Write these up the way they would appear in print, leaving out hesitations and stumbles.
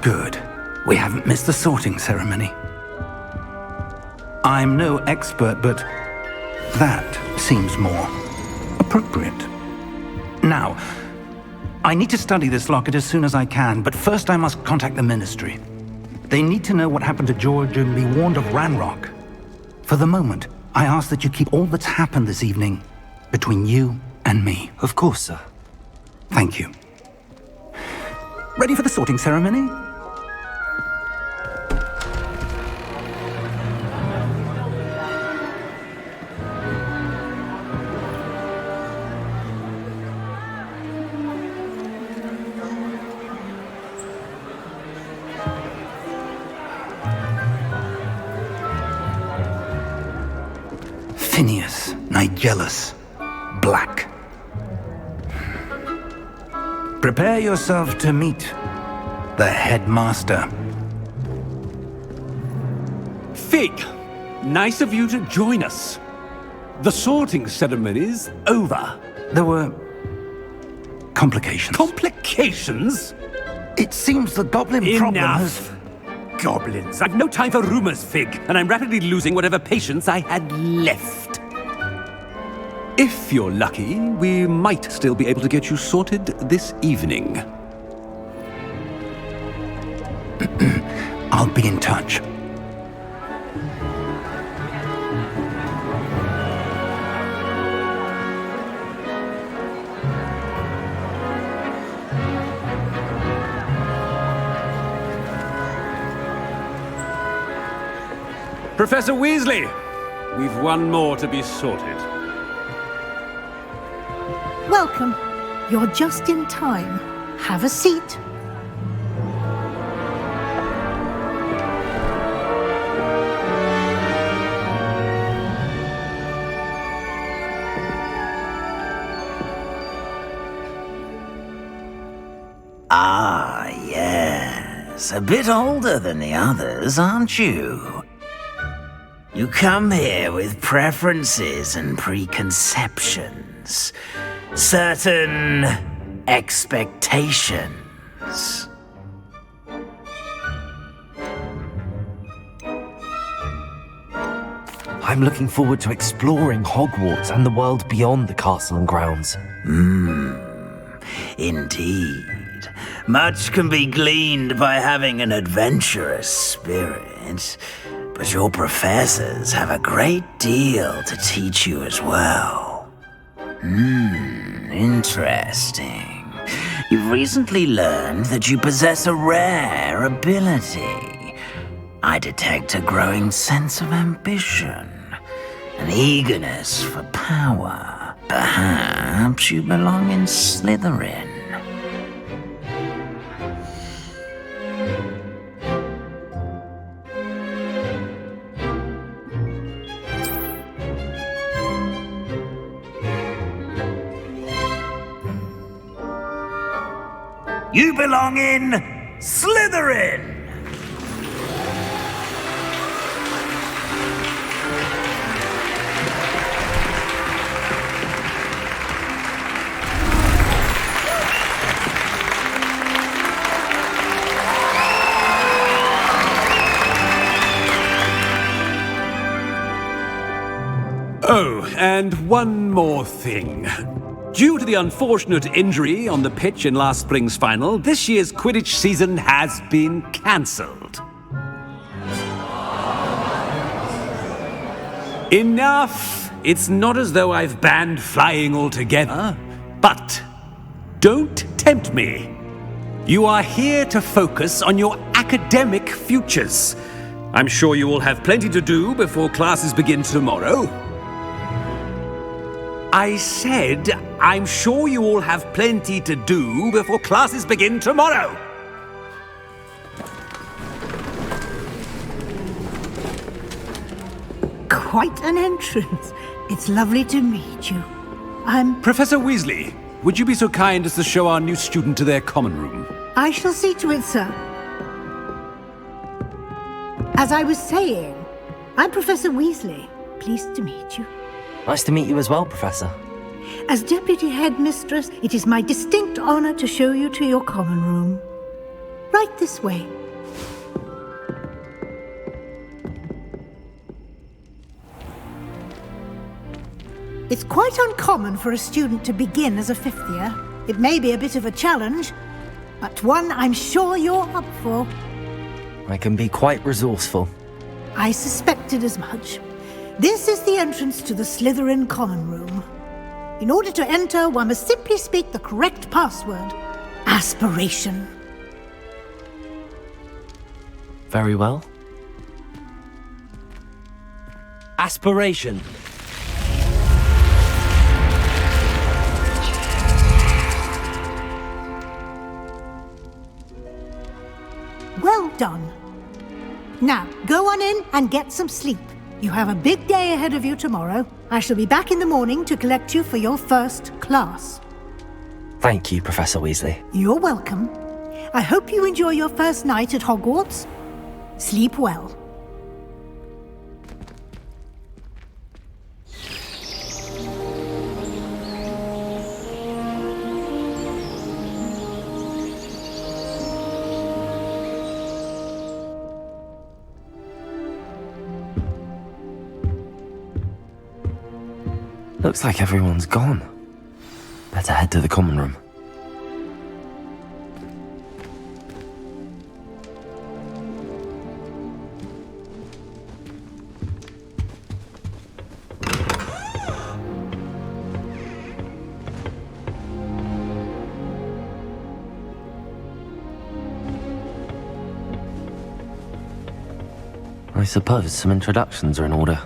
Good. We haven't missed the sorting ceremony. I'm no expert, but that seems more appropriate. Now, I need to study this locket as soon as I can, but first I must contact the Ministry. They need to know what happened to George and be warned of Ranrock. For the moment, I ask that you keep all that's happened this evening between you and me. Of course, sir. Thank you. Ready for the sorting ceremony? Phineas, Nigellus, Black. Prepare yourself to meet the headmaster. Fig, nice of you to join us. The sorting ceremony's over. There were complications. Complications? It seems the goblin problem has... Enough! Goblins. I've no time for rumors, Fig, and I'm rapidly losing whatever patience I had left. If you're lucky, we might still be able to get you sorted this evening. I'll be in touch. Professor Weasley, we've one more to be sorted. Welcome. You're just in time. Have a seat. Ah, yes. A bit older than the others, aren't you? You come here with preferences and preconceptions. Certain expectations. I'm looking forward to exploring Hogwarts and the world beyond the castle and grounds. Indeed. Much can be gleaned by having an adventurous spirit, but your professors have a great deal to teach you as well. Interesting. You've recently learned that you possess a rare ability. I detect a growing sense of ambition, an eagerness for power. Perhaps you belong in Slytherin. You belong in Slytherin! Oh, and one more thing. Due to the unfortunate injury on the pitch in last spring's final, this year's Quidditch season has been cancelled. Enough! It's not as though I've banned flying altogether, but don't tempt me. You are here to focus on your academic futures. I'm sure you will have plenty to do before classes begin tomorrow. I said, I'm sure you all have plenty to do before classes begin tomorrow. Quite an entrance. It's lovely to meet you. Professor Weasley, would you be so kind as to show our new student to their common room? I shall see to it, sir. As I was saying, I'm Professor Weasley. Pleased to meet you. Nice to meet you as well, Professor. As Deputy Headmistress, it is my distinct honor to show you to your common room. Right this way. It's quite uncommon for a student to begin as a fifth year. It may be a bit of a challenge, but one I'm sure you're up for. I can be quite resourceful. I suspected as much. This is the entrance to the Slytherin Common Room. In order to enter, one must simply speak the correct password. Aspiration. Very well. Aspiration. Well done. Now, go on in and get some sleep. You have a big day ahead of you tomorrow. I shall be back in the morning to collect you for your first class. Thank you, Professor Weasley. You're welcome. I hope you enjoy your first night at Hogwarts. Sleep well. Looks like everyone's gone. Better head to the common room. I suppose some introductions are in order.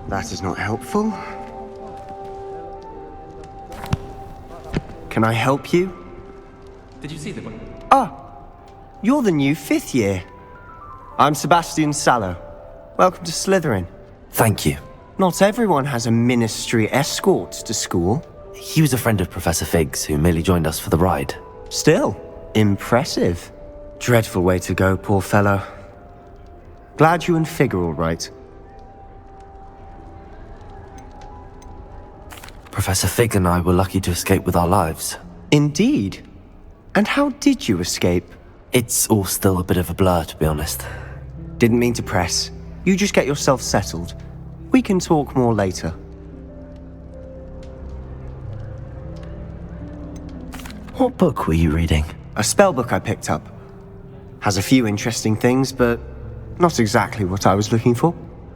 That is not helpful. Can I help you? Did you see the book? You're the new fifth year. I'm Sebastian Sallow. Welcome to Slytherin. Thank you. Not everyone has a ministry escort to school. He was a friend of Professor Fig's who merely joined us for the ride. Still, impressive. Dreadful way to go, poor fellow. Glad you and Fig are all right. Professor Fig and I were lucky to escape with our lives. Indeed. And how did you escape? It's all still a bit of a blur, to be honest. Didn't mean to press. You just get yourself settled. We can talk more later. What book were you reading? A spellbook I picked up. Has a few interesting things, but not exactly what I was looking for.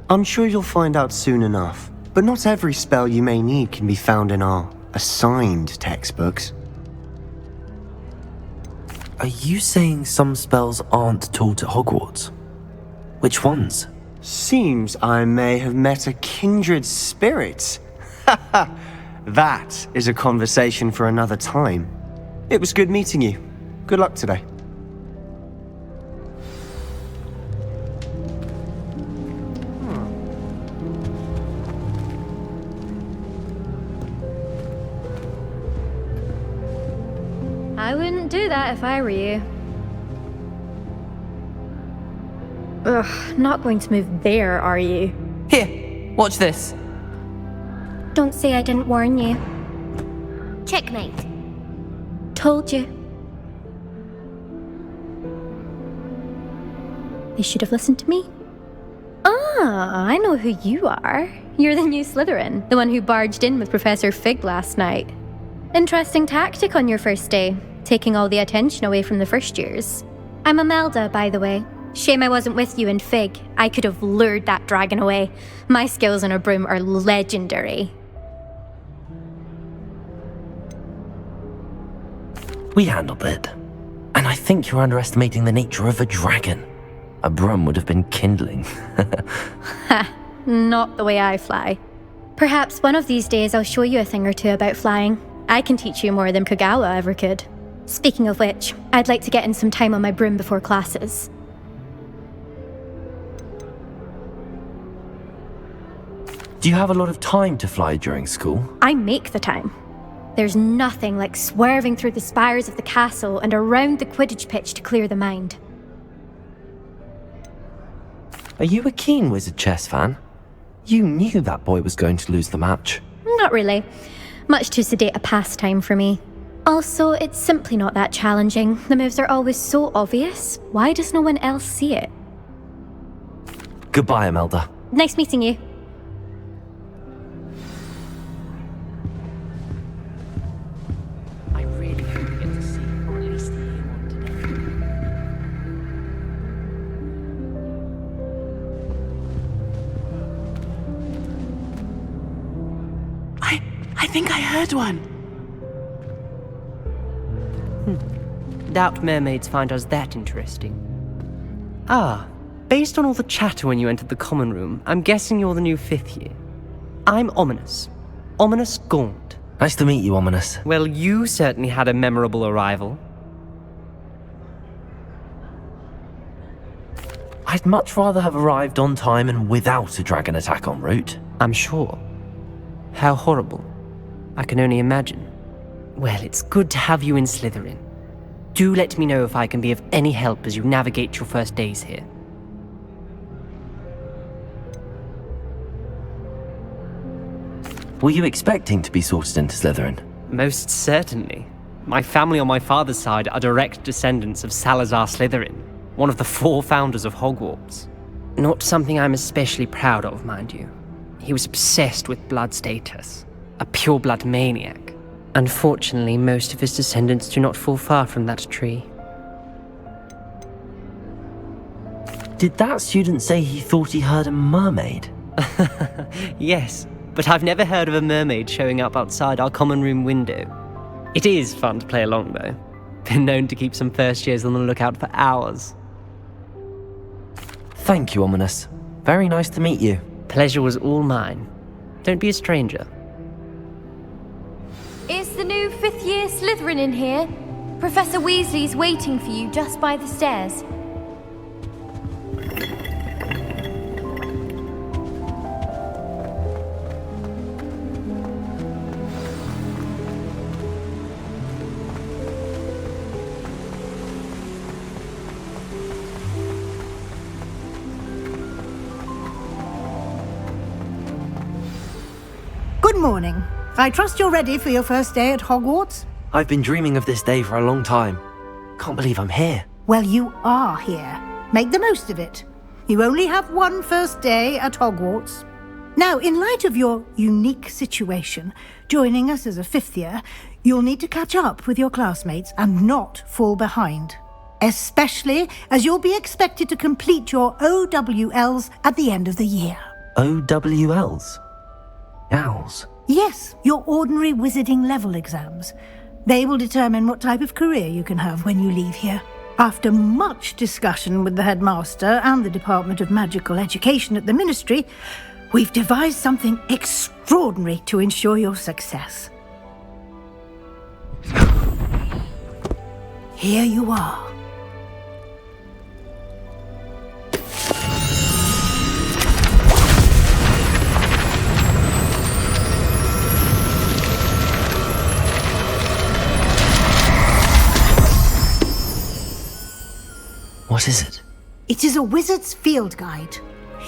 I'm sure you'll find out soon enough. But not every spell you may need can be found in our assigned textbooks. Are you saying some spells aren't taught at Hogwarts? Which ones? Seems I may have met a kindred spirit. That is a conversation for another time. It was good meeting you. Good luck today. I wouldn't do that if I were you. Ugh, not going to move there, are you? Here, watch this. Don't say I didn't warn you. Checkmate. Told you. They should have listened to me. Ah, I know who you are. You're the new Slytherin, the one who barged in with Professor Fig last night. Interesting tactic on your first day, taking all the attention away from the first years. I'm Imelda, by the way. Shame I wasn't with you and Fig. I could have lured that dragon away. My skills on a broom are legendary. We handled it. And I think you're underestimating the nature of a dragon. A broom would have been kindling. Ha, not the way I fly. Perhaps one of these days I'll show you a thing or two about flying. I can teach you more than Kogawa ever could. Speaking of which, I'd like to get in some time on my broom before classes. Do you have a lot of time to fly during school? I make the time. There's nothing like swerving through the spires of the castle and around the Quidditch pitch to clear the mind. Are you a keen Wizard chess fan? You knew that boy was going to lose the match. Not Not really. Much too sedate a pastime for me. Also, it's simply not that challenging. The moves are always so obvious. Why does no one else see it? Goodbye, Imelda. Nice meeting you. I really hope we get to see, or at least hear one today. I think I heard one. Doubt mermaids find us that interesting. Ah, based on all the chatter when you entered the common room, I'm guessing you're the new 5th year. I'm Ominous. Ominous Gaunt. Nice to meet you, Ominous. Well, you certainly had a memorable arrival. I'd much rather have arrived on time and without a dragon attack en route. I'm sure. How horrible. I can only imagine. Well, it's good to have you in Slytherin. Do let me know if I can be of any help as you navigate your first days here. Were you expecting to be sorted into Slytherin? Most certainly. My family on my father's side are direct descendants of Salazar Slytherin, one of the 4 founders of Hogwarts. Not something I'm especially proud of, mind you. He was obsessed with blood status, a pure-blood maniac. Unfortunately, most of his descendants do not fall far from that tree. Did that student say he thought he heard a mermaid? Yes, but I've never heard of a mermaid showing up outside our common room window. It is fun to play along, though. Been known to keep some first years on the lookout for hours. Thank you, Ominous. Very nice to meet you. Pleasure was all mine. Don't be a stranger. Is the new 5th year Slytherin in here? Professor Weasley's waiting for you just by the stairs. Good morning. I trust you're ready for your first day at Hogwarts? I've been dreaming of this day for a long time. Can't believe I'm here. Well, you are here. Make the most of it. You only have one first day at Hogwarts. Now, in light of your unique situation, joining us as a 5th year, you'll need to catch up with your classmates and not fall behind. Especially as you'll be expected to complete your OWLs at the end of the year. OWLs? Owls? Yes, your ordinary wizarding level exams. They will determine what type of career you can have when you leave here. After much discussion with the headmaster and the Department of Magical Education at the Ministry, we've devised something extraordinary to ensure your success. Here you are. What is it? It is a wizard's field guide.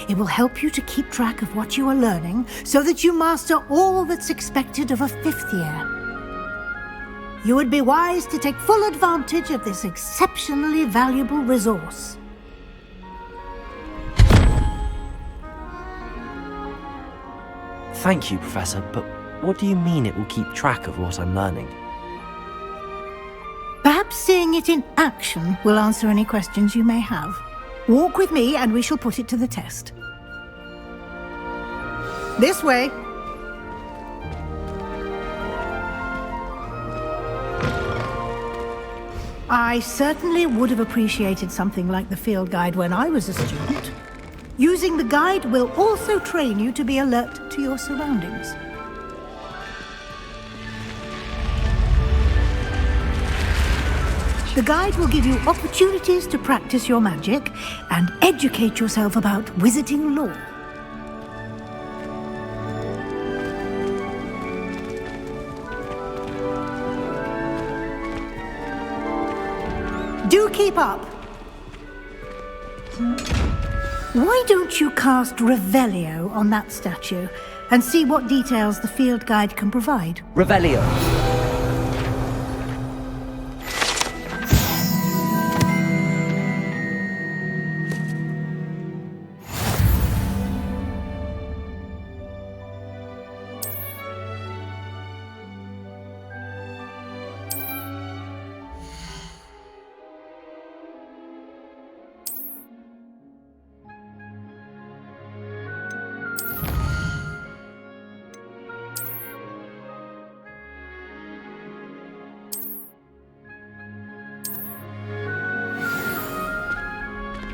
It will help you to keep track of what you are learning so that you master all that's expected of a 5th year. You would be wise to take full advantage of this exceptionally valuable resource. Thank you, Professor, but what do you mean it will keep track of what I'm learning? Perhaps seeing it in action will answer any questions you may have. Walk with me and we shall put it to the test. This way. I certainly would have appreciated something like the field guide when I was a student. Using the guide will also train you to be alert to your surroundings. The guide will give you opportunities to practice your magic and educate yourself about wizarding lore. Do keep up. Why don't you cast Revelio on that statue and see what details the field guide can provide? Revelio.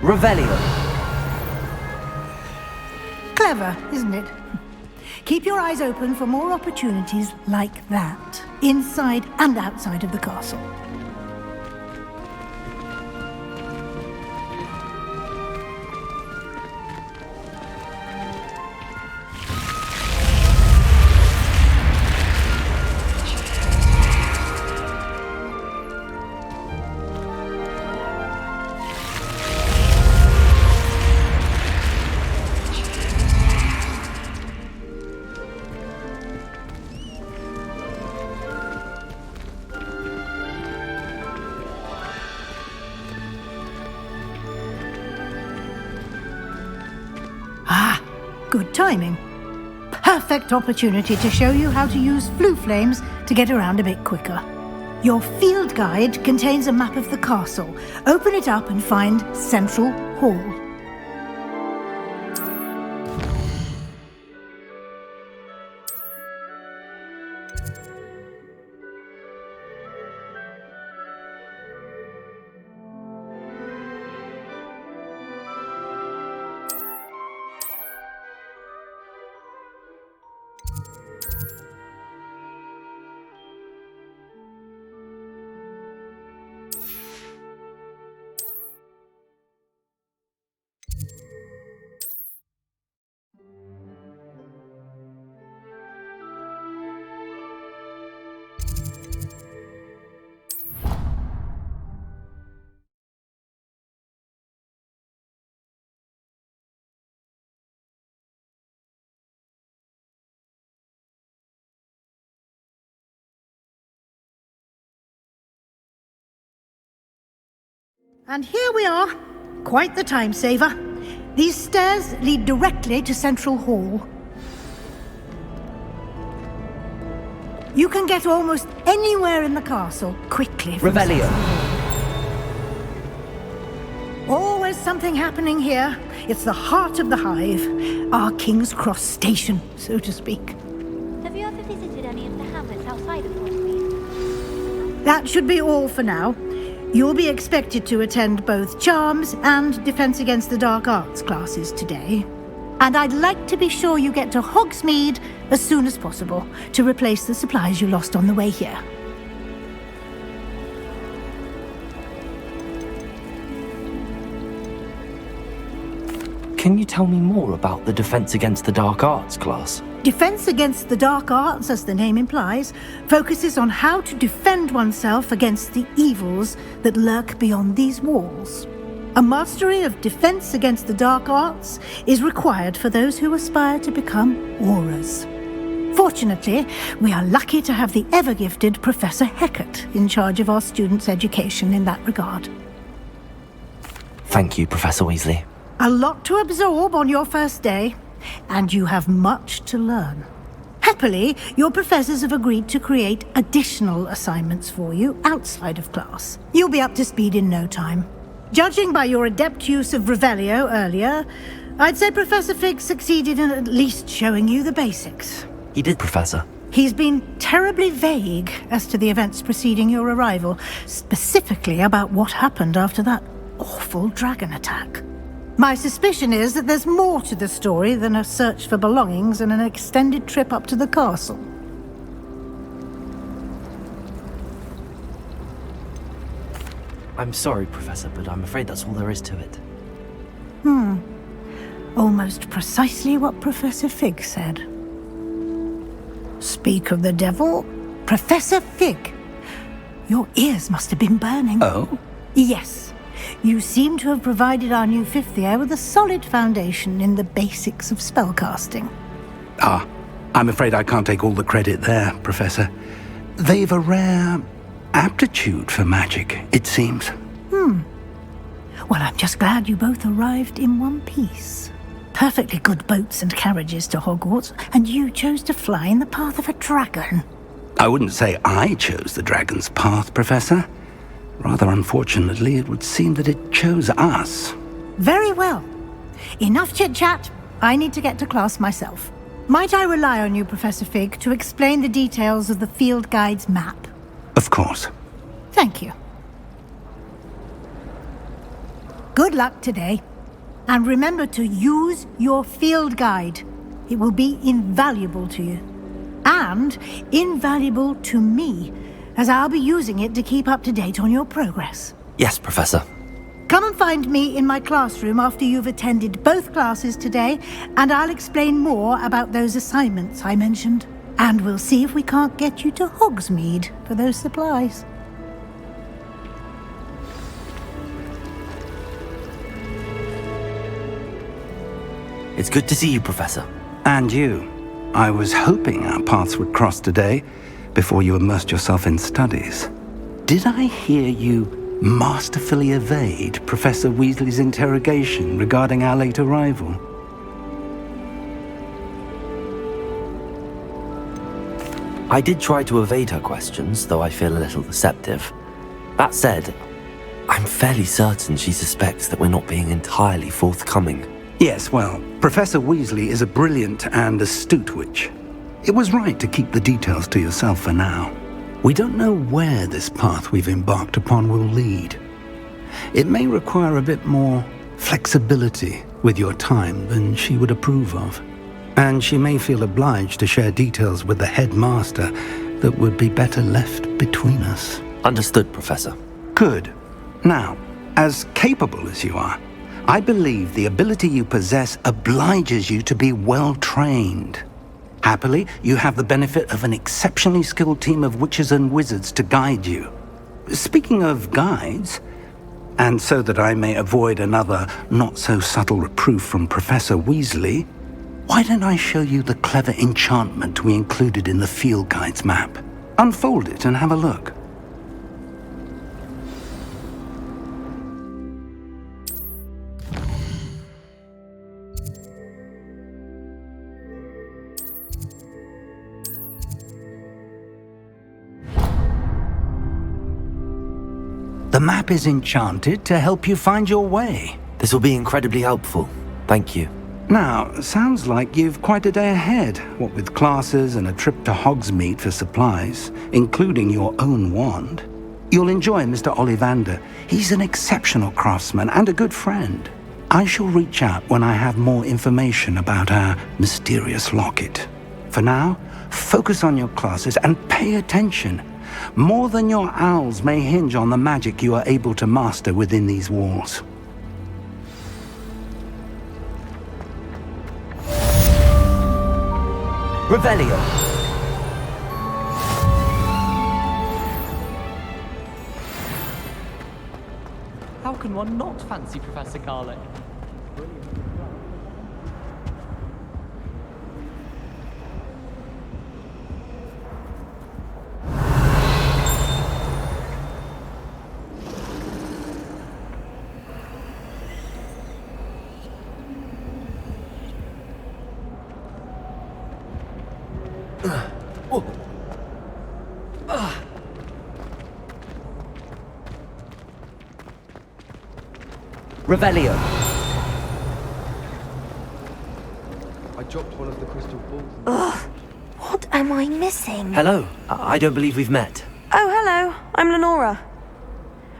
Revelio. Clever, isn't it? Keep your eyes open for more opportunities like that, inside and outside of the castle. Good timing. Perfect opportunity to show you how to use flue flames to get around a bit quicker. Your field guide contains a map of the castle. Open it up and find Central Hall. And here we are. Quite the time saver. These stairs lead directly to Central Hall. You can get almost anywhere in the castle quickly. Revelio. Always something happening here. It's the heart of the hive. Our King's Cross station, so to speak. Have you ever visited any of the hamlets outside of Hogsmeade? That should be all for now. You'll be expected to attend both Charms and Defense Against the Dark Arts classes today. And I'd like to be sure you get to Hogsmeade as soon as possible to replace the supplies you lost on the way here. Can you tell me more about the Defense Against the Dark Arts class? Defense Against the Dark Arts, as the name implies, focuses on how to defend oneself against the evils that lurk beyond these walls. A mastery of Defense Against the Dark Arts is required for those who aspire to become Aurors. Fortunately, we are lucky to have the ever-gifted Professor Hecat in charge of our students' education in that regard. Thank you, Professor Weasley. A lot to absorb on your first day, and you have much to learn. Happily, your professors have agreed to create additional assignments for you outside of class. You'll be up to speed in no time. Judging by your adept use of Revelio earlier, I'd say Professor Fig succeeded in at least showing you the basics. He did, Professor. He's been terribly vague as to the events preceding your arrival, specifically about what happened after that awful dragon attack. My suspicion is that there's more to the story than a search for belongings and an extended trip up to the castle. I'm sorry, Professor, but I'm afraid that's all there is to it. Almost precisely what Professor Fig said. Speak of the devil, Professor Fig. Your ears must have been burning. Oh? Yes. You seem to have provided our new fifth year with a solid foundation in the basics of spellcasting. Ah, I'm afraid I can't take all the credit there, Professor. They've a rare aptitude for magic, it seems. Well, I'm just glad you both arrived in one piece. Perfectly good boats and carriages to Hogwarts, and you chose to fly in the path of a dragon. I wouldn't say I chose the dragon's path, Professor. Rather unfortunately, it would seem that it chose us. Very well. Enough chit-chat. I need to get to class myself. Might I rely on you, Professor Fig, to explain the details of the field guide's map? Of course. Thank you. Good luck today. And remember to use your field guide. It will be invaluable to you. And invaluable to me, as I'll be using it to keep up to date on your progress. Yes, Professor. Come and find me in my classroom after you've attended both classes today, and I'll explain more about those assignments I mentioned. And we'll see if we can't get you to Hogsmeade for those supplies. It's good to see you, Professor. And you. I was hoping our paths would cross today, before you immersed yourself in studies. Did I hear you masterfully evade Professor Weasley's interrogation regarding our late arrival? I did try to evade her questions, though I feel a little deceptive. That said, I'm fairly certain she suspects that we're not being entirely forthcoming. Yes, well, Professor Weasley is a brilliant and astute witch. It was right to keep the details to yourself for now. We don't know where this path we've embarked upon will lead. It may require a bit more flexibility with your time than she would approve of. And she may feel obliged to share details with the headmaster that would be better left between us. Understood, Professor. Good. Now, as capable as you are, I believe the ability you possess obliges you to be well trained. Happily, you have the benefit of an exceptionally skilled team of witches and wizards to guide you. Speaking of guides, and so that I may avoid another not-so-subtle reproof from Professor Weasley, why don't I show you the clever enchantment we included in the field guide's map? Unfold it and have a look. The map is enchanted to help you find your way. This will be incredibly helpful. Thank you. Now, sounds like you've quite a day ahead, what with classes and a trip to Hogsmeade for supplies, including your own wand. You'll enjoy Mr. Ollivander. He's an exceptional craftsman and a good friend. I shall reach out when I have more information about our mysterious locket. For now, focus on your classes and pay attention. More than your owls may hinge on the magic you are able to master within these walls. Revelio! How can one not fancy Professor Garlick? Revelio! I dropped one of the crystal balls. Ugh, what am I missing? Hello. I don't believe we've met. Oh, hello. I'm Lenora.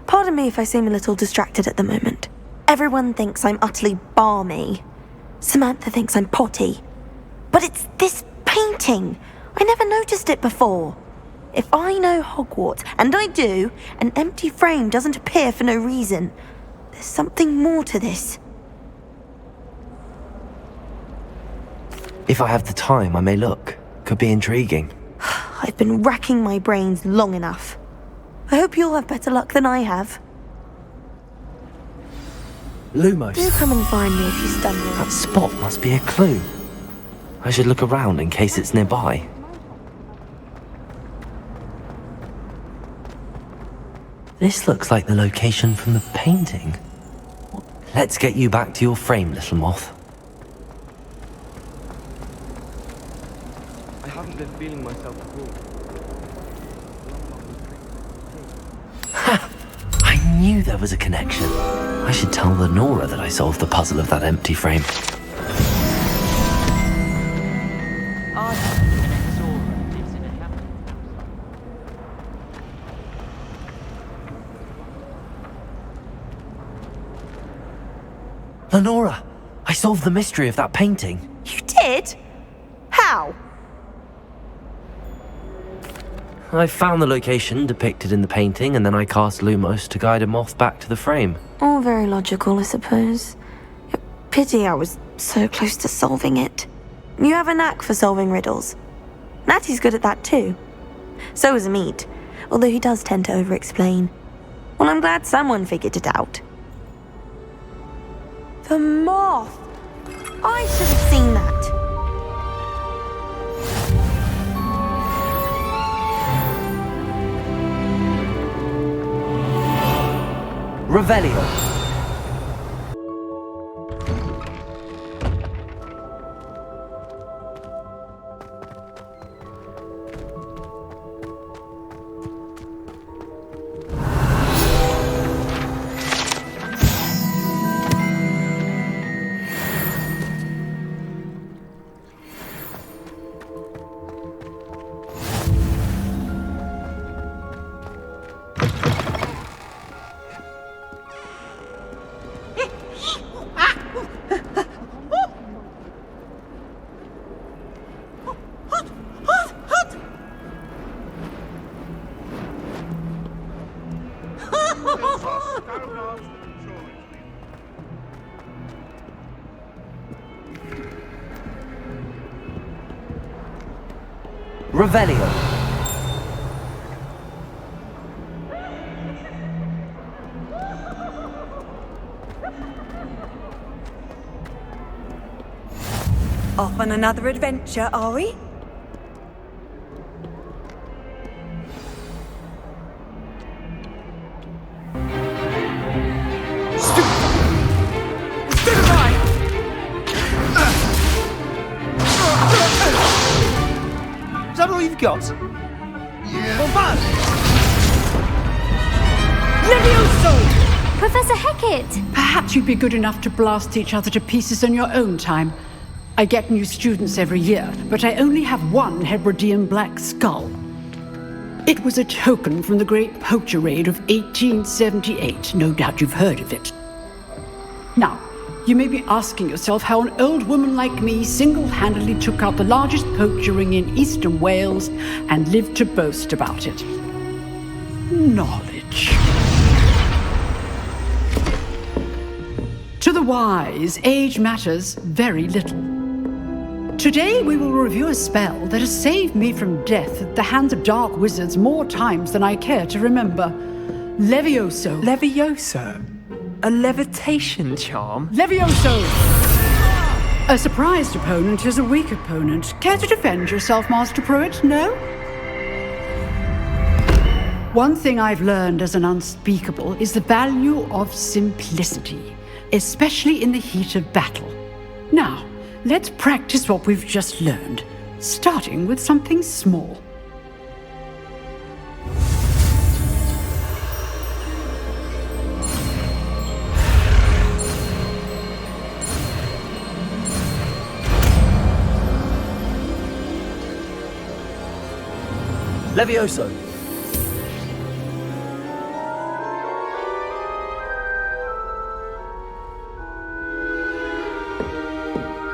Pardon me if I seem a little distracted at the moment. Everyone thinks I'm utterly balmy. Samantha thinks I'm potty. But it's this painting. I never noticed it before. If I know Hogwarts, and I do, an empty frame doesn't appear for no reason. There's something more to this. If I have the time, I may look. Could be intriguing. I've been racking my brains long enough. I hope you'll have better luck than I have. Lumos. Do come and find me if you stumble. That spot must be a clue. I should look around in case it's nearby. This looks like the location from the painting. Let's get you back to your frame, little moth. I haven't been feeling myself at all. I knew there was a connection. I should tell Lenora that I solved the puzzle of that empty frame. Lenora, I solved the mystery of that painting. You did? How? I found the location depicted in the painting, and then I cast Lumos to guide a moth back to the frame. All very logical, I suppose. Pity I was so close to solving it. You have a knack for solving riddles. Natty's good at that too. So is Mead, although he does tend to over-explain. Well, I'm glad someone figured it out. The moth! I should have seen that. Revelio. Revelio. Off on another adventure, are we? Is that all you've got? Yeah. Levioso! Professor Hecat! Perhaps you'd be good enough to blast each other to pieces in your own time. I get new students every year, but I only have one Hebridean black skull. It was a token from the Great Poacher Raid of 1878. No doubt you've heard of it. Now, you may be asking yourself how an old woman like me single-handedly took out the largest poacher ring in eastern Wales and lived to boast about it. Knowledge. To the wise, age matters very little. Today we will review a spell that has saved me from death at the hands of dark wizards more times than I care to remember. Levioso. Levioso? A levitation charm? Levioso! A surprised opponent is a weak opponent. Care to defend yourself, Master Pruitt? No? One thing I've learned as an unspeakable is the value of simplicity, especially in the heat of battle. Now, let's practice what we've just learned, starting with something small. Levioso.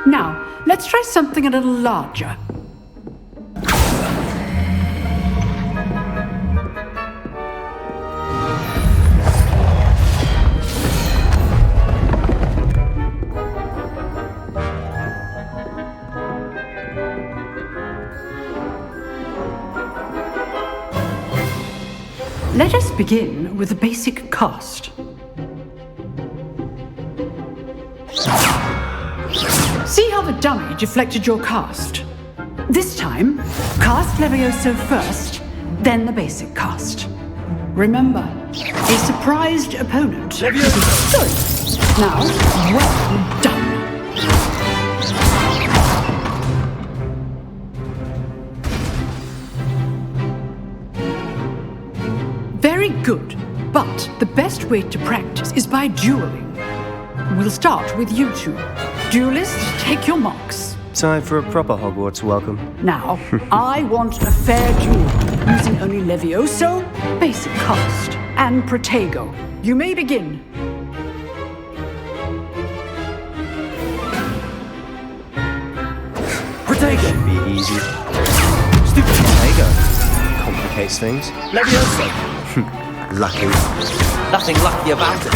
Now, let's try something a little larger. Let us begin with the basic cast. See how the dummy deflected your cast? This time, cast Levioso first, then the basic cast. Remember, a surprised opponent. Levioso! Good. Now, well done. Very good, but the best way to practice is by dueling. We'll start with you two. Duelists, take your marks. Time for a proper Hogwarts welcome. Now, I want a fair duel, using only Levioso, basic cast, and Protego. You may begin. Protego! Should be easy. Stupid Protego. Complicates things. Levioso! Lucky. Nothing lucky about it.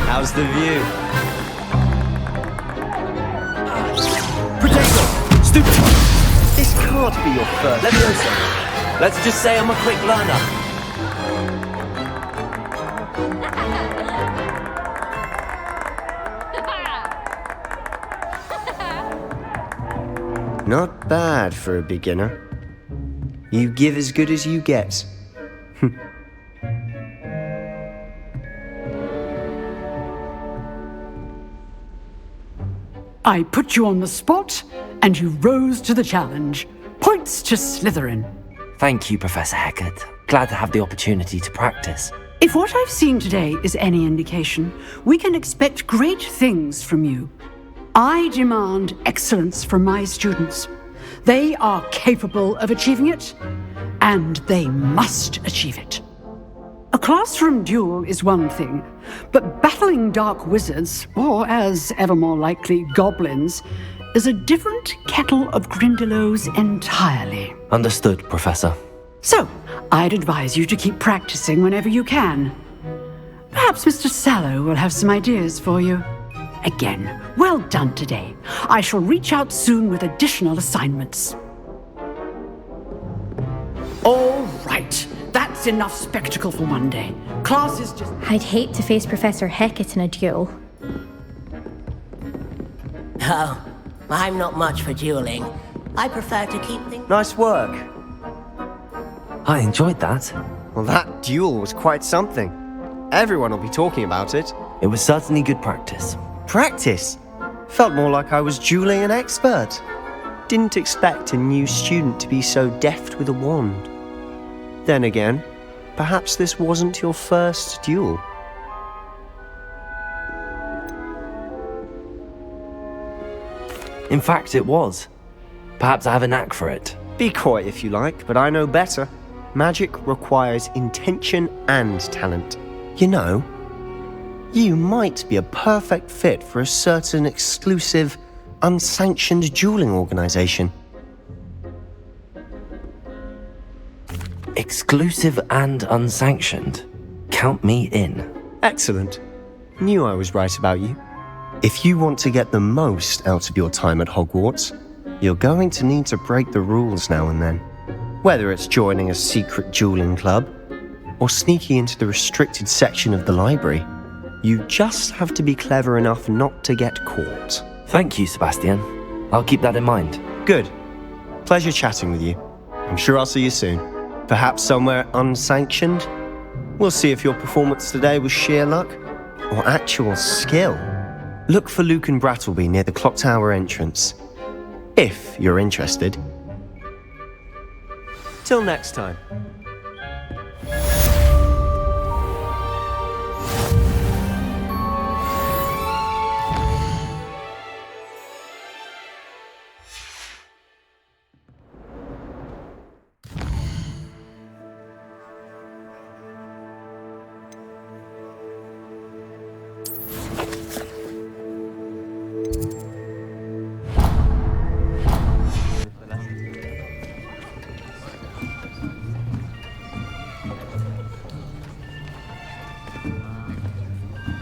How's the view? Protego! Stupid! This can't be your first. Levioso! Let's just say I'm a quick learner. Not bad for a beginner. You give as good as you get. I put you on the spot, and you rose to the challenge. Points to Slytherin. Thank you, Professor Hecat. Glad to have the opportunity to practice. If what I've seen today is any indication, we can expect great things from you. I demand excellence from my students. They are capable of achieving it, and they must achieve it. A classroom duel is one thing, but battling dark wizards, or as ever more likely, goblins, is a different kettle of Grindylows entirely. Understood, Professor. So, I'd advise you to keep practicing whenever you can. Perhaps Mr. Sallow will have some ideas for you. Again, well done today. I shall reach out soon with additional assignments. All right. That's enough spectacle for one day. Class is just... I'd hate to face Professor Hecat in a duel. Oh, I'm not much for dueling. I prefer to keep things... Nice work. I enjoyed that. Well, that duel was quite something. Everyone will be talking about it. It was certainly good practice. Practice? Felt more like I was dueling an expert. Didn't expect a new student to be so deft with a wand. Then again, perhaps this wasn't your first duel. In fact, it was. Perhaps I have a knack for it. Be coy if you like, but I know better. Magic requires intention and talent. You know, you might be a perfect fit for a certain exclusive, unsanctioned dueling organization. Exclusive and unsanctioned. Count me in. Excellent. Knew I was right about you. If you want to get the most out of your time at Hogwarts, you're going to need to break the rules now and then. Whether it's joining a secret dueling club, or sneaking into the restricted section of the library, you just have to be clever enough not to get caught. Thank you, Sebastian. I'll keep that in mind. Good. Pleasure chatting with you. I'm sure I'll see you soon. Perhaps somewhere unsanctioned? We'll see if your performance today was sheer luck or actual skill. Look for Luke and Brattleby near the clock tower entrance, if you're interested. Till next time.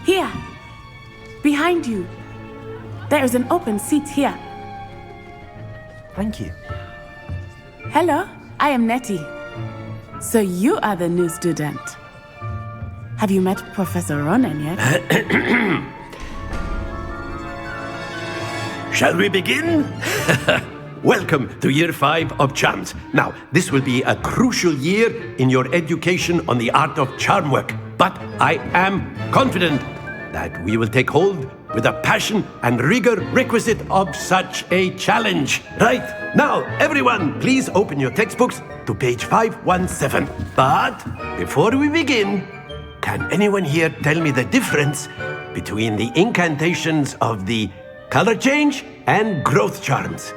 Here, behind you. There is an open seat here. Thank you. Hello, I am Nettie. So you are the new student. Have you met Professor Ronan yet? Shall we begin? Welcome to Year 5 of Charms. Now, this will be a crucial year in your education on the art of charm work. But I am confident that we will take hold with the passion and rigor requisite of such a challenge. Right, now, everyone, please open your textbooks to page 517. But before we begin, can anyone here tell me the difference between the incantations of the color change and growth charms?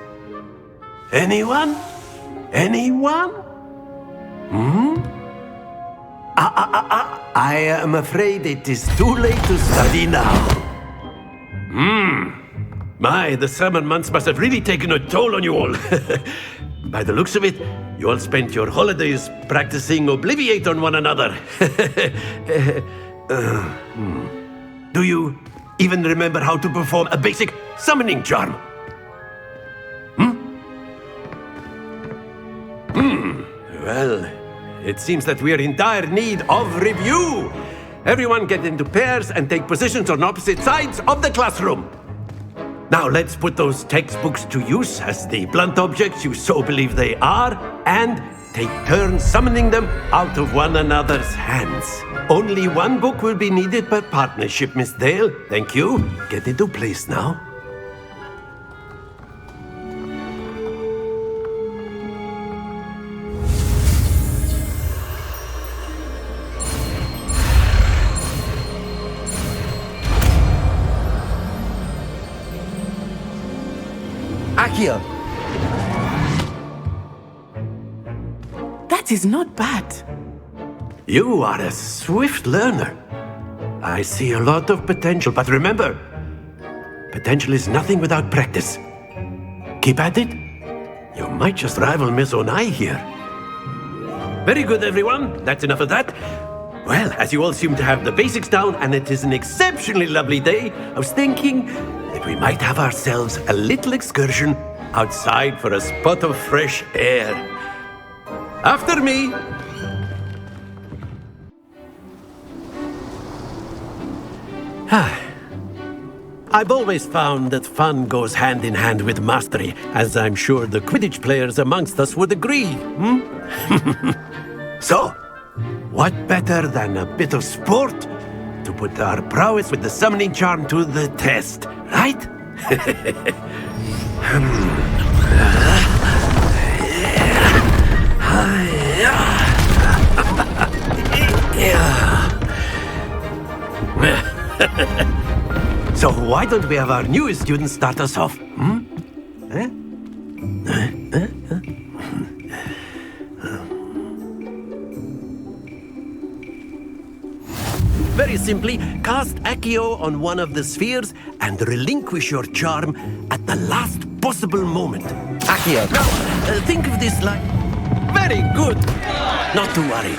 Anyone? Anyone? I am afraid it is too late to study now. My, the summer months must have really taken a toll on you all. By the looks of it, you all spent your holidays practicing Obliviate on one another. Do you even remember how to perform a basic summoning charm? Well, it seems that we are in dire need of review. Everyone get into pairs and take positions on opposite sides of the classroom. Now let's put those textbooks to use as the blunt objects you so believe they are, and take turns summoning them out of one another's hands. Only one book will be needed per partnership, Miss Dale. Thank you. Get into place now. Accio! That is not bad. You are a swift learner. I see a lot of potential, but remember, potential is nothing without practice. Keep at it. You might just rival Miss Onai here. Very good, everyone. That's enough of that. Well, as you all seem to have the basics down, and it is an exceptionally lovely day, I was thinking that we might have ourselves a little excursion outside for a spot of fresh air. After me! I've always found that fun goes hand in hand with mastery, as I'm sure the Quidditch players amongst us would agree. So, what better than a bit of sport to put our prowess with the summoning charm to the test, right? So why don't we have our newest student start us off? Very simply, cast Accio on one of the spheres and relinquish your charm at the last possible moment. Accio. Now, think of this like... Very good. Not to worry.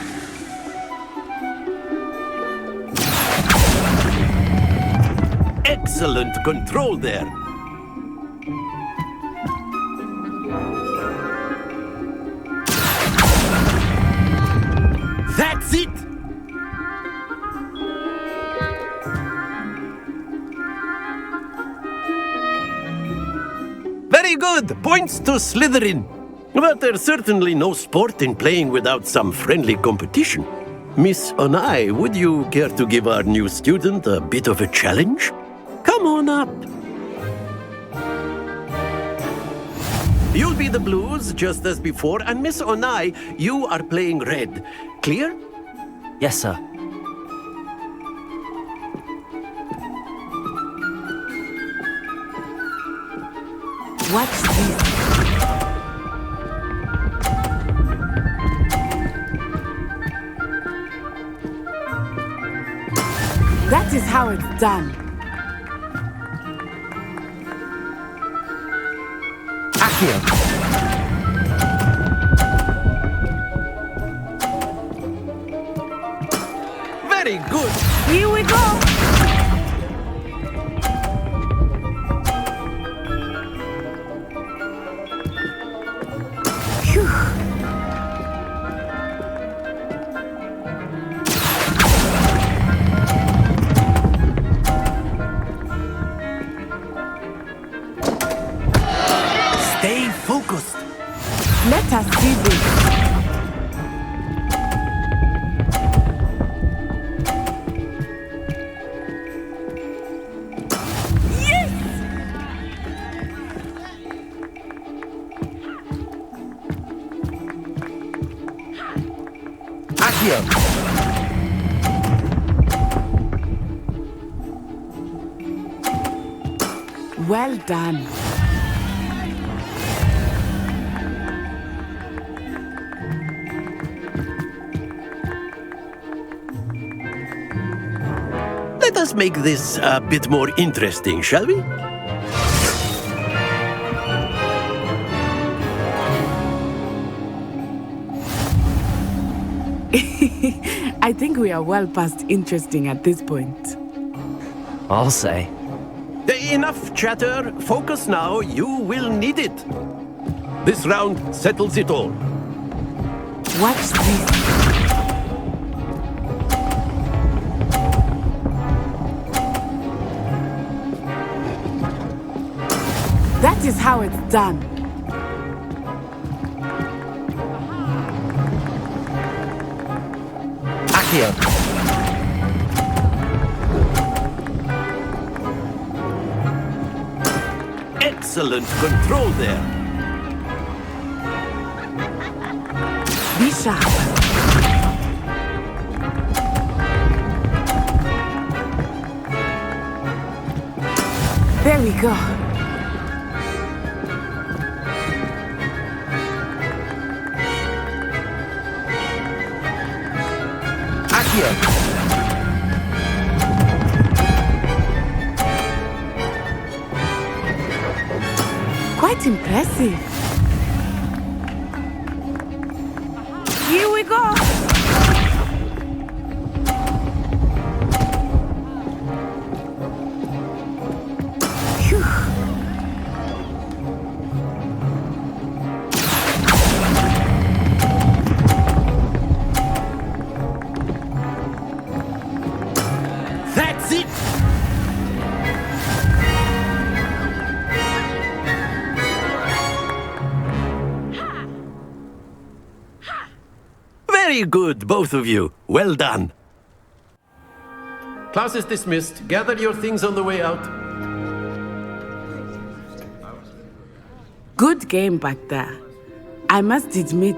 Excellent control there. That's it! Very good! Points to Slytherin. But there's certainly no sport in playing without some friendly competition. Miss Onai, would you care to give our new student a bit of a challenge? Come on up. You'll be the blues, just as before, and Miss Onai, you are playing red. Clear? Yes, sir. What's this? That is how it's done. Accio! Very good! Here we go! Accio! Well done. Let us make this a bit more interesting, shall we? I think we are well past interesting at this point. I'll say. Enough chatter. Focus now. You will need it. This round settles it all. Watch this. That is how it's done. Accio! Excellent control there. Be sharp. There we go. Accio! Quite impressive. Here we go. Phew. That's it. Very good, both of you. Well done. Class is dismissed. Gather your things on the way out. Good game back there. I must admit,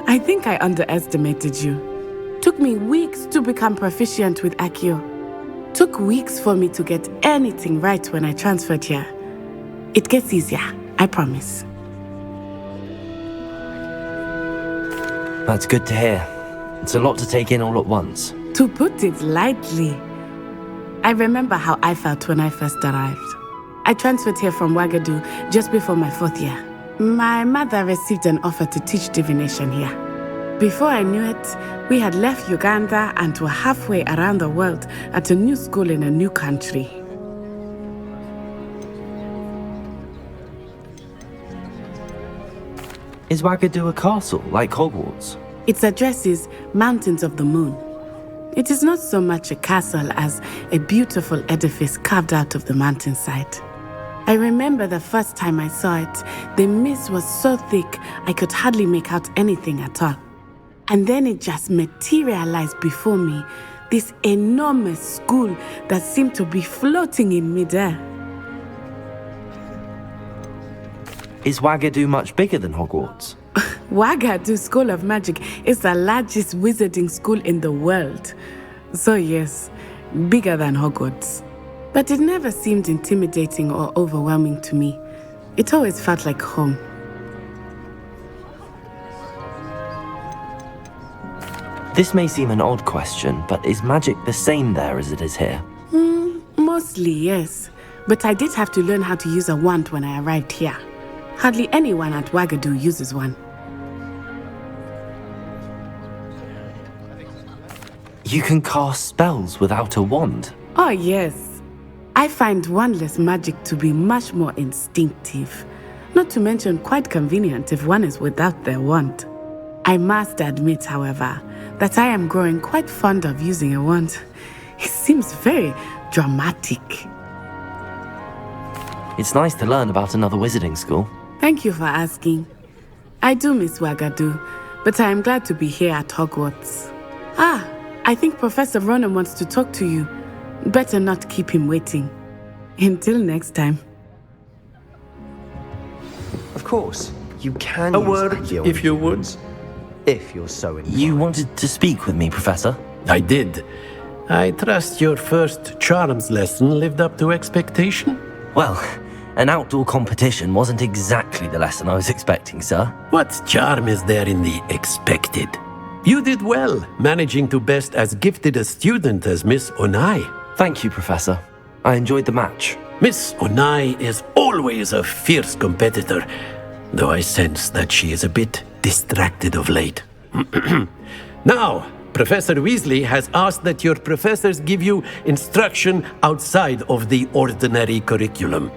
I think I underestimated you. Took me weeks to become proficient with Accio. Took weeks for me to get anything right when I transferred here. It gets easier, I promise. That's good to hear. It's a lot to take in all at once. To put it lightly, I remember how I felt when I first arrived. I transferred here from Wagadu just before my 4th year. My mother received an offer to teach divination here. Before I knew it, we had left Uganda and were halfway around the world at a new school in a new country. Is Wagadu a castle, like Hogwarts? Its address is Mountains of the Moon. It is not so much a castle as a beautiful edifice carved out of the mountainside. I remember the first time I saw it, the mist was so thick I could hardly make out anything at all. And then it just materialized before me, this enormous school that seemed to be floating in midair. Is Wagadu much bigger than Hogwarts? Wagadu School of Magic is the largest wizarding school in the world. So yes, bigger than Hogwarts. But it never seemed intimidating or overwhelming to me. It always felt like home. This may seem an odd question, but is magic the same there as it is here? Mostly, yes. But I did have to learn how to use a wand when I arrived here. Hardly anyone at Wagadu uses one. You can cast spells without a wand? Oh, yes. I find wandless magic to be much more instinctive. Not to mention quite convenient if one is without their wand. I must admit, however, that I am growing quite fond of using a wand. It seems very dramatic. It's nice to learn about another wizarding school. Thank you for asking. I do miss Wagadu, but I am glad to be here at Hogwarts. I think Professor Ronan wants to talk to you. Better not keep him waiting. Until next time. Of course, you can A use word, Accio if you would. if you're so inclined. You wanted to speak with me, Professor? I did. I trust your first charms lesson lived up to expectation? Well, an outdoor competition wasn't exactly the lesson I was expecting, sir. What charm is there in the expected? You did well, managing to best as gifted a student as Miss Onai. Thank you, Professor. I enjoyed the match. Miss Onai is always a fierce competitor, though I sense that she is a bit distracted of late. Now, Professor Weasley has asked that your professors give you instruction outside of the ordinary curriculum.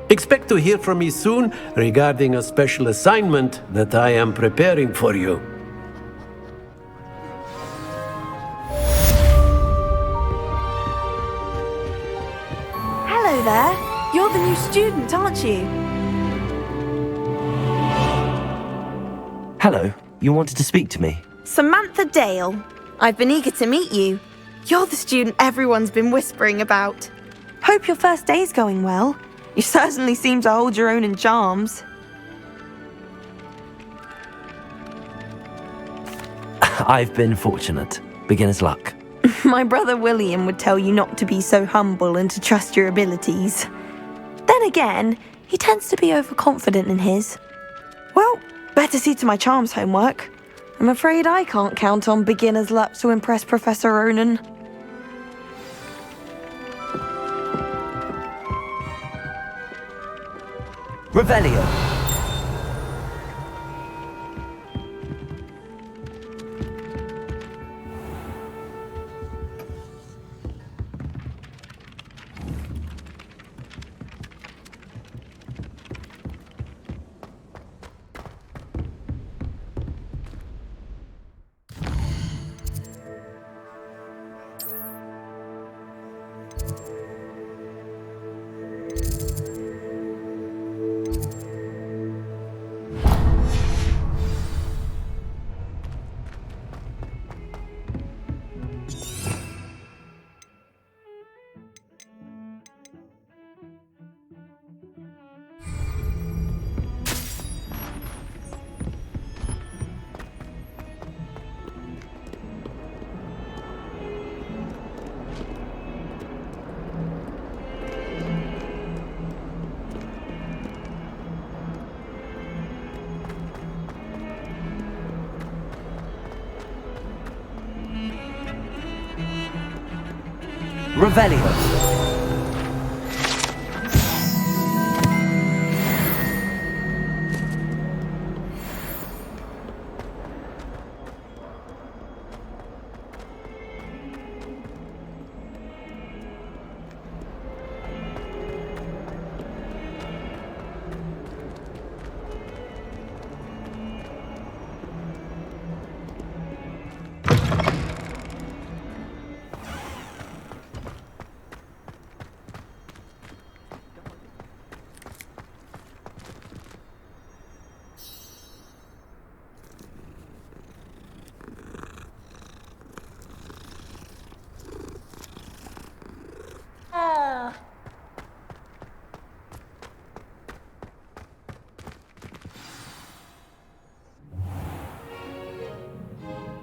Expect to hear from me soon regarding a special assignment that I am preparing for you. Hello there. You're the new student, aren't you? Hello, you wanted to speak to me? Samantha Dale. I've been eager to meet you. You're the student everyone's been whispering about. Hope your first day's going well. You certainly seem to hold your own in charms. I've been fortunate. Beginner's luck. My brother William would tell you not to be so humble and to trust your abilities. Then again, he tends to be overconfident in his. Well, better see to my charms homework. I'm afraid I can't count on beginner's luck to impress Professor Ronan. Revelio. Revelio.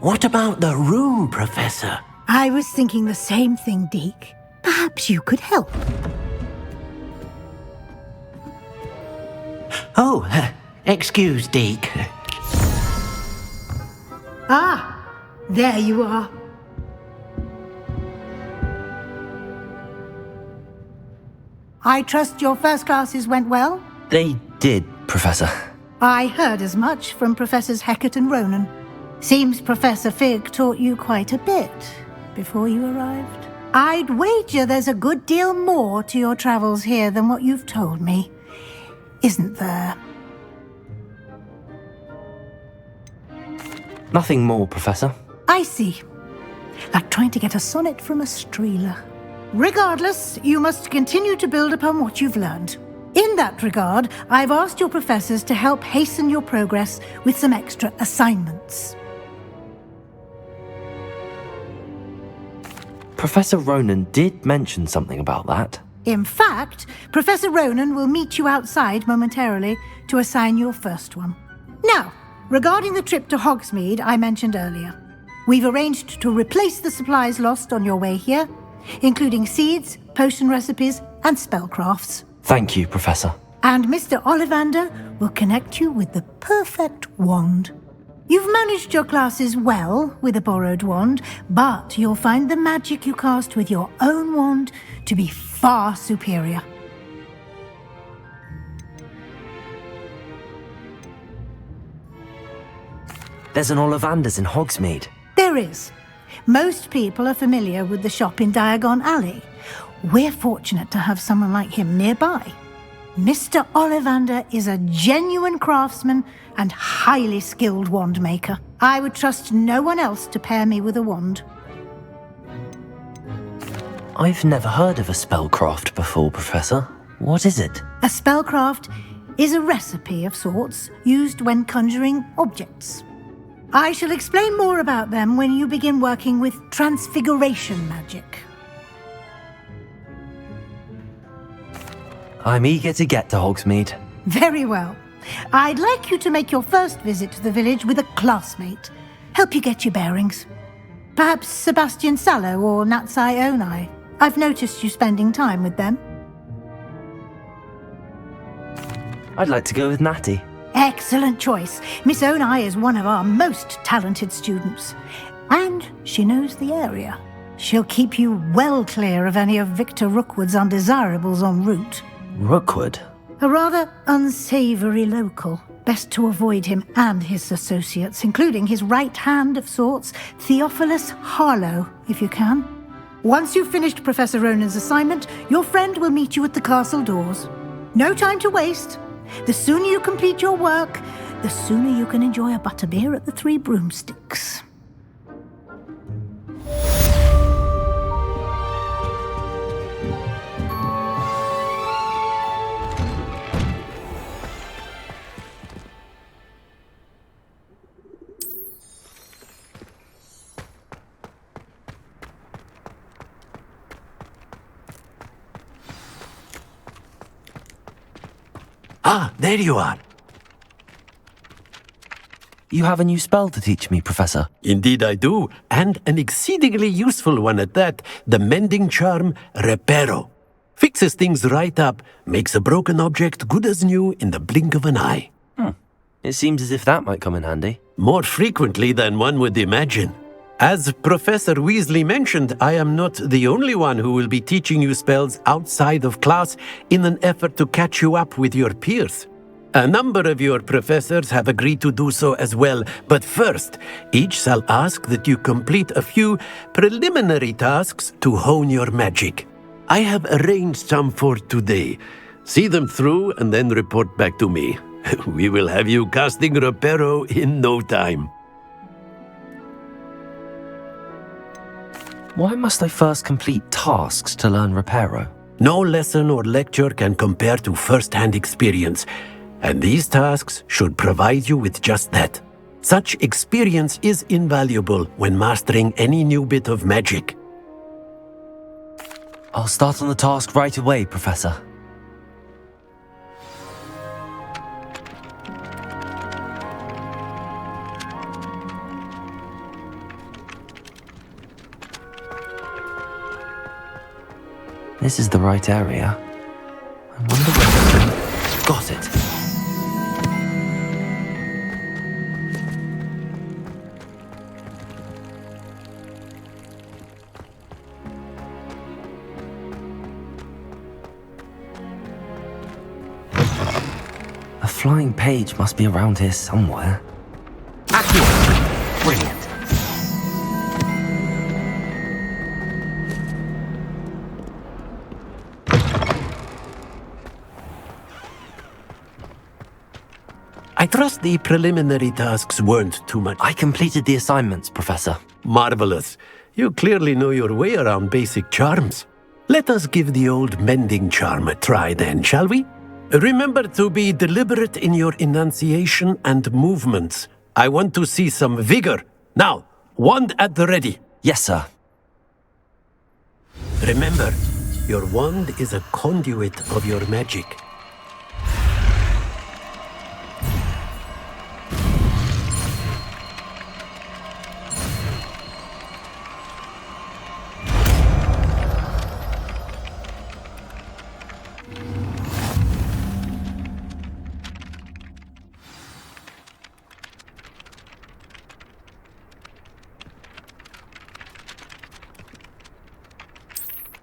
What about the room, Professor? I was thinking the same thing, Deke. Perhaps you could help. Oh, excuse, Deke. Ah, there you are. I trust your first classes went well? They did, Professor. I heard as much from Professors Hecat and Ronan. Seems Professor Fig taught you quite a bit before you arrived. I'd wager there's a good deal more to your travels here than what you've told me, isn't there? Nothing more, Professor. I see. Like trying to get a sonnet from a streeler. Regardless, you must continue to build upon what you've learned. In that regard, I've asked your professors to help hasten your progress with some extra assignments. Professor Ronan did mention something about that. In fact, Professor Ronan will meet you outside momentarily to assign your first one. Now, regarding the trip to Hogsmeade I mentioned earlier, we've arranged to replace the supplies lost on your way here, including seeds, potion recipes, and spellcrafts. Thank you, Professor. And Mr. Ollivander will connect you with the perfect wand. You've managed your classes well with a borrowed wand, but you'll find the magic you cast with your own wand to be far superior. There's an Ollivander's in Hogsmeade. There is. Most people are familiar with the shop in Diagon Alley. We're fortunate to have someone like him nearby. Mr. Ollivander is a genuine craftsman and highly skilled wand maker. I would trust no one else to pair me with a wand. I've never heard of a spellcraft before, Professor. What is it? A spellcraft is a recipe of sorts used when conjuring objects. I shall explain more about them when you begin working with transfiguration magic. I'm eager to get to Hogsmeade. Very well. I'd like you to make your first visit to the village with a classmate. Help you get your bearings. Perhaps Sebastian Sallow or Natsai Onai. I've noticed you spending time with them. I'd like to go with Natty. Excellent choice. Miss Onai is one of our most talented students. And she knows the area. She'll keep you well clear of any of Victor Rookwood's undesirables en route. Rookwood? A rather unsavoury local. Best to avoid him and his associates, including his right hand of sorts, Theophilus Harlow, if you can. Once you've finished Professor Ronan's assignment, your friend will meet you at the castle doors. No time to waste. The sooner you complete your work, the sooner you can enjoy a butterbeer at the Three Broomsticks. Ah, there you are. You have a new spell to teach me, Professor. Indeed I do, and an exceedingly useful one at that. The mending charm, Reparo. Fixes things right up, makes a broken object good as new in the blink of an eye. It seems as if that might come in handy. More frequently than one would imagine. As Professor Weasley mentioned, I am not the only one who will be teaching you spells outside of class in an effort to catch you up with your peers. A number of your professors have agreed to do so as well, but first, each shall ask that you complete a few preliminary tasks to hone your magic. I have arranged some for today. See them through and then report back to me. We will have you casting Reparo in no time. Why must I first complete tasks to learn Reparo? No lesson or lecture can compare to first-hand experience, and these tasks should provide you with just that. Such experience is invaluable when mastering any new bit of magic. I'll start on the task right away, Professor. This is the right area. I wonder where... Got it! A flying page must be around here somewhere. Accio! Brilliant! I trust the preliminary tasks weren't too much. I completed the assignments, Professor. Marvelous. You clearly know your way around basic charms. Let us give the old mending charm a try then, shall we? Remember to be deliberate in your enunciation and movements. I want to see some vigor. Now, wand at the ready. Yes, sir. Remember, your wand is a conduit of your magic.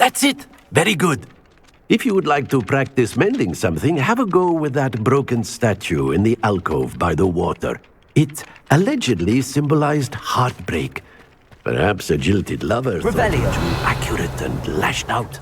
That's it! Very good. If you would like to practice mending something, have a go with that broken statue in the alcove by the water. It allegedly symbolized heartbreak. Perhaps a jilted lover thought it too accurate and lashed out.